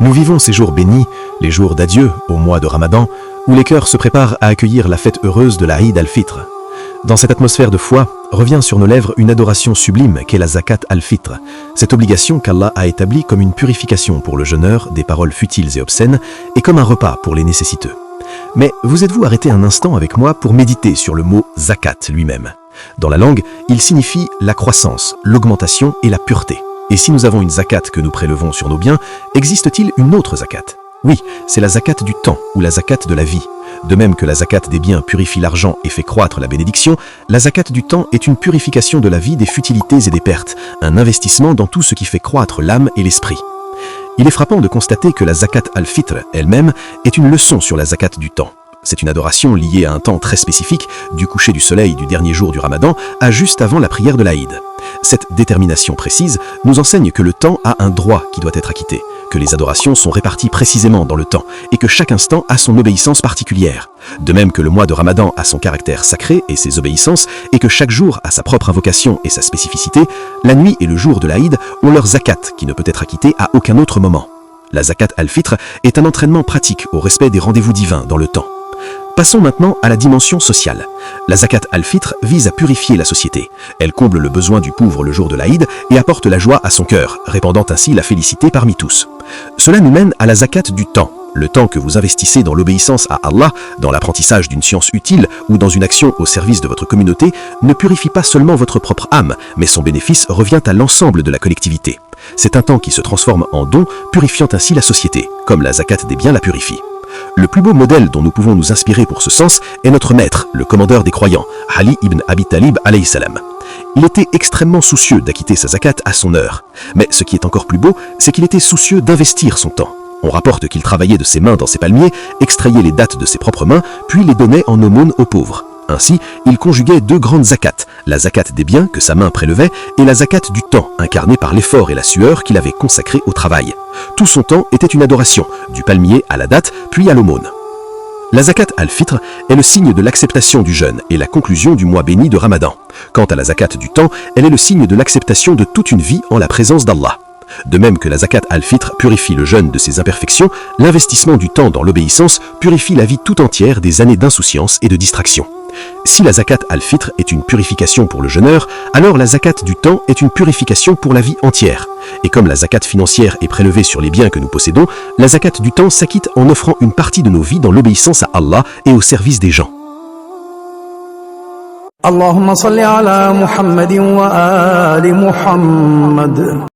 Nous vivons ces jours bénis, les jours d'adieu au mois de Ramadan, où les cœurs se préparent à accueillir la fête heureuse de l'Aïd al-Fitr. Dans cette atmosphère de foi, revient sur nos lèvres une adoration sublime qu'est la zakat al-Fitr, cette obligation qu'Allah a établie comme une purification pour le jeûneur des paroles futiles et obscènes et comme un repas pour les nécessiteux. Mais vous êtes-vous arrêté un instant avec moi pour méditer sur le mot zakat lui-même? Dans la langue, il signifie la croissance, l'augmentation et la pureté. Et si nous avons une zakat que nous prélevons sur nos biens, existe-t-il une autre zakat? Oui, c'est la zakat du temps ou la zakat de la vie. De même que la zakat des biens purifie l'argent et fait croître la bénédiction, la zakat du temps est une purification de la vie des futilités et des pertes, un investissement dans tout ce qui fait croître l'âme et l'esprit. Il est frappant de constater que la zakat al-Fitr elle-même est une leçon sur la zakat du temps. C'est une adoration liée à un temps très spécifique, du coucher du soleil du dernier jour du Ramadan à juste avant la prière de l'Aïd. Cette détermination précise nous enseigne que le temps a un droit qui doit être acquitté, que les adorations sont réparties précisément dans le temps et que chaque instant a son obéissance particulière. De même que le mois de Ramadan a son caractère sacré et ses obéissances et que chaque jour a sa propre invocation et sa spécificité, la nuit et le jour de l'Aïd ont leur zakat qui ne peut être acquittée à aucun autre moment. La zakat al-Fitr est un entraînement pratique au respect des rendez-vous divins dans le temps. Passons maintenant à la dimension sociale. La zakat al-Fitr vise à purifier la société. Elle comble le besoin du pauvre le jour de l'Aïd et apporte la joie à son cœur, répandant ainsi la félicité parmi tous. Cela nous mène à la zakat du temps. Le temps que vous investissez dans l'obéissance à Allah, dans l'apprentissage d'une science utile ou dans une action au service de votre communauté ne purifie pas seulement votre propre âme, mais son bénéfice revient à l'ensemble de la collectivité. C'est un temps qui se transforme en don, purifiant ainsi la société, comme la zakat des biens la purifie. Le plus beau modèle dont nous pouvons nous inspirer pour ce sens est notre maître, le commandeur des croyants, Ali ibn Abi Talib alayhi salam. Il était extrêmement soucieux d'acquitter sa zakat à son heure. Mais ce qui est encore plus beau, c'est qu'il était soucieux d'investir son temps. On rapporte qu'il travaillait de ses mains dans ses palmiers, extrayait les dattes de ses propres mains, puis les donnait en aumône aux pauvres. Ainsi, il conjuguait deux grandes zakats, la zakat des biens que sa main prélevait et la zakat du temps, incarnée par l'effort et la sueur qu'il avait consacré au travail. Tout son temps était une adoration, du palmier à la datte, puis à l'aumône. La zakat al-Fitr est le signe de l'acceptation du jeûne et la conclusion du mois béni de Ramadan. Quant à la zakat du temps, elle est le signe de l'acceptation de toute une vie en la présence d'Allah. De même que la zakat al-Fitr purifie le jeûne de ses imperfections, l'investissement du temps dans l'obéissance purifie la vie tout entière des années d'insouciance et de distraction. Si la zakat al-Fitr est une purification pour le jeûneur, alors la zakat du temps est une purification pour la vie entière. Et comme la zakat financière est prélevée sur les biens que nous possédons, la zakat du temps s'acquitte en offrant une partie de nos vies dans l'obéissance à Allah et au service des gens. Allahumma salli ala Muhammadin wa ali Muhammad.